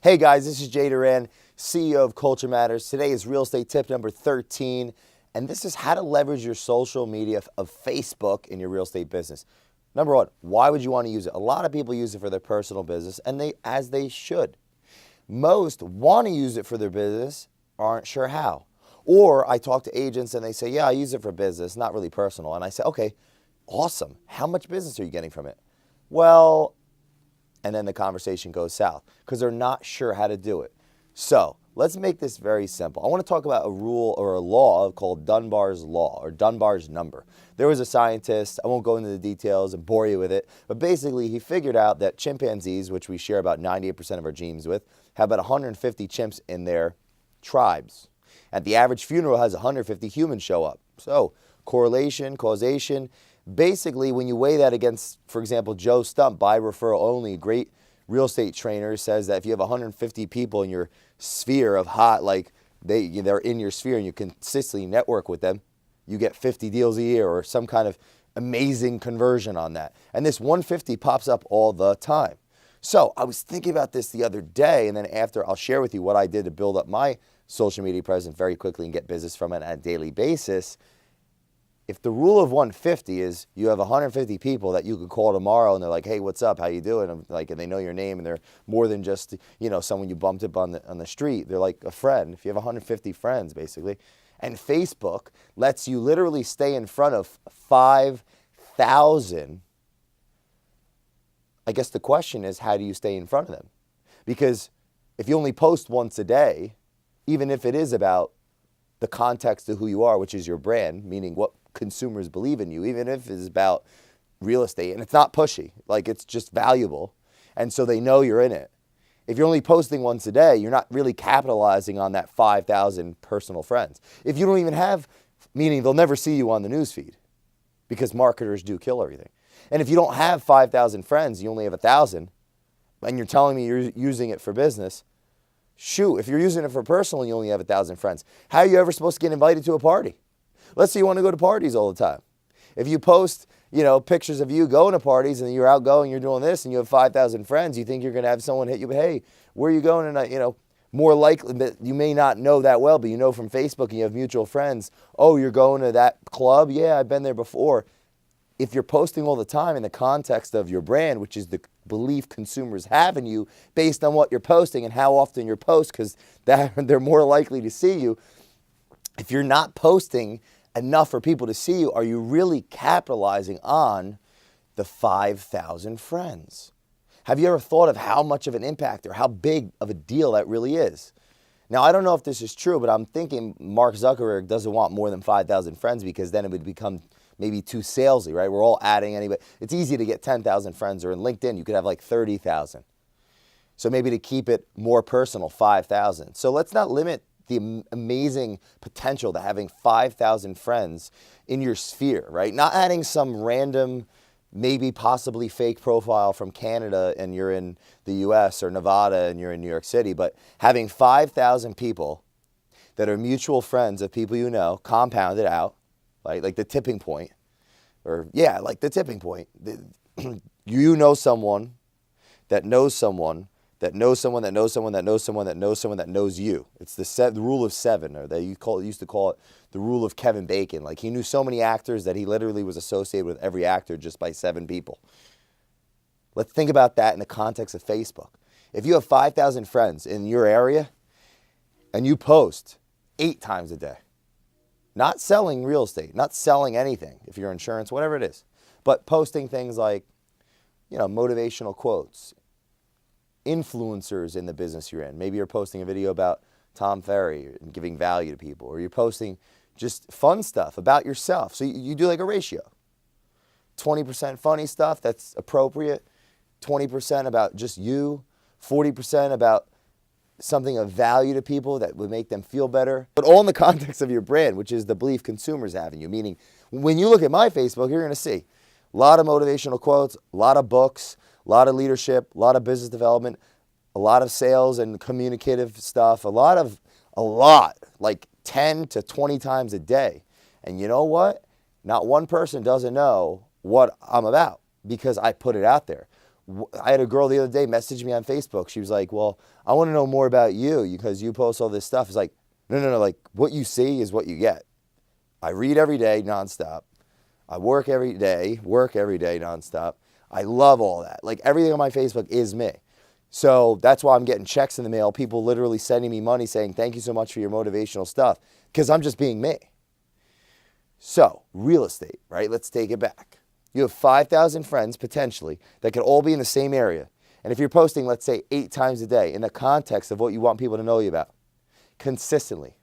Hey guys, this is Doran, CEO of Culture Matters. Today is real estate tip number 13, and this is how to leverage your social media of Facebook in your real estate business. Number one, why would you want to use it? A lot of people use it for their personal business, and as they should. Most want to use it for their business, aren't sure how. Or I talk to agents and they say, yeah, I use it for business, not really personal. And I say, okay, awesome. How much business are you getting from it? Well, and then the conversation goes south because they're not sure how to do it. So let's make this very simple. I want to talk about a rule or a law called Dunbar's Law or Dunbar's number. There was a scientist, I won't go into the details and bore you with it, but basically he figured out that chimpanzees, which we share about 98% of our genes with, have about 150 chimps in their tribes. At the average funeral has 150 humans show up. So correlation, causation. Basically, when you weigh that against, for example, Joe Stump, by referral only, a great real estate trainer, says that if you have 150 people in your sphere of they're in your sphere and you consistently network with them, you get 50 deals a year or some kind of amazing conversion on that. And this 150 pops up all the time. So I was thinking about this the other day, and then after I'll share with you what I did to build up my social media presence very quickly and get business from it on a daily basis. If the rule of 150 is you have 150 people that you could call tomorrow and they're like, hey, what's up? How you doing? And they know your name and they're more than just, someone you bumped up on the street. They're like a friend. If you have 150 friends, basically. And Facebook lets you literally stay in front of 5,000. I guess the question is, how do you stay in front of them? Because if you only post once a day, even if it is about the context of who you are, which is your brand, meaning what consumers believe in you, even if it's about real estate, and it's not pushy, like it's just valuable, and so they know you're in it. If you're only posting once a day, you're not really capitalizing on that 5,000 personal friends. If you don't even have, meaning they'll never see you on the newsfeed, because marketers do kill everything. And if you don't have 5,000 friends, you only have 1,000, and you're telling me you're using it for business, shoot, if you're using it for personal and you only have 1,000 friends, how are you ever supposed to get invited to a party? Let's say you want to go to parties all the time. If you post, pictures of you going to parties and you're outgoing, you're doing this, and you have 5,000 friends, you think you're going to have someone hit you, hey, where are you going tonight? More likely that you may not know that well, but you know from Facebook and you have mutual friends, oh, you're going to that club? Yeah, I've been there before. If you're posting all the time in the context of your brand, which is the belief consumers have in you based on what you're posting and how often you post, because they're more likely to see you. If you're not posting enough for people to see you, are you really capitalizing on the 5,000 friends? Have you ever thought of how much of an impact or how big of a deal that really is? Now, I don't know if this is true, but I'm thinking Mark Zuckerberg doesn't want more than 5,000 friends because then it would become maybe too salesy, right? We're all adding anybody. It's easy to get 10,000 friends, or in LinkedIn, you could have like 30,000. So maybe to keep it more personal, 5,000. So let's not limit the amazing potential to having 5,000 friends in your sphere, right? Not adding some random, maybe possibly fake profile from Canada and you're in the US, or Nevada and you're in New York City, but having 5,000 people that are mutual friends of people you know, compounded out, like the tipping point, like the tipping point. You know someone that knows someone that knows someone that knows someone that knows someone that knows someone that knows you. It's the rule of 7, or they used to call it the rule of Kevin Bacon. Like he knew so many actors that he literally was associated with every actor just by 7 people. Let's think about that in the context of Facebook. If you have 5,000 friends in your area and you post 8 times a day, not selling real estate, not selling anything, if you're insurance, whatever it is, but posting things like, motivational quotes, influencers in the business you're in. Maybe you're posting a video about Tom Ferry and giving value to people, or you're posting just fun stuff about yourself. So you do like a ratio. 20% funny stuff that's appropriate, 20% about just you, 40% about something of value to people that would make them feel better, but all in the context of your brand, which is the belief consumers have in you. Meaning, when you look at my Facebook, you're going to see a lot of motivational quotes, a lot of books, a lot of leadership, a lot of business development, a lot of sales and communicative stuff, a lot, like 10 to 20 times a day. And you know what? Not one person doesn't know what I'm about because I put it out there. I had a girl the other day message me on Facebook. She was like, well, I want to know more about you because you post all this stuff. It's like, no. Like, what you see is what you get. I read every day nonstop. I work every day nonstop. I love all that. Like, everything on my Facebook is me. So that's why I'm getting checks in the mail, people literally sending me money saying, thank you so much for your motivational stuff, because I'm just being me. So, real estate, right? Let's take it back. You have 5,000 friends, potentially, that could all be in the same area. And if you're posting, let's say, 8 times a day in the context of what you want people to know you about, consistently.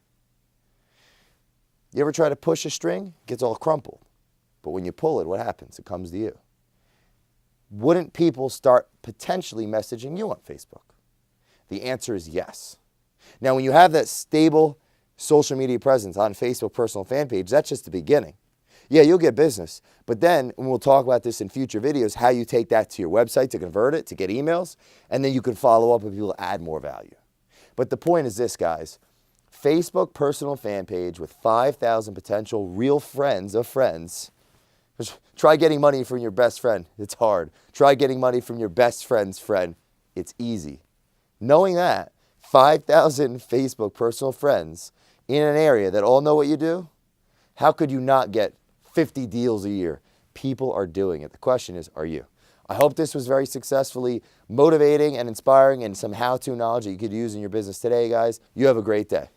You ever try to push a string? It gets all crumpled. But when you pull it, what happens? It comes to you. Wouldn't people start potentially messaging you on Facebook? The answer is yes. Now, when you have that stable social media presence on Facebook personal fan page, that's just the beginning. Yeah, you'll get business. But then, and we'll talk about this in future videos, how you take that to your website to convert it, to get emails, and then you can follow up with people to add more value. But the point is this, guys. Facebook personal fan page with 5,000 potential real friends of friends. Try getting money from your best friend. It's hard. Try getting money from your best friend's friend. It's easy. Knowing that, 5,000 Facebook personal friends in an area that all know what you do, how could you not get 50 deals a year? People are doing it. The question is, are you? I hope this was very successfully motivating and inspiring and some how-to knowledge that you could use in your business today, guys. You have a great day.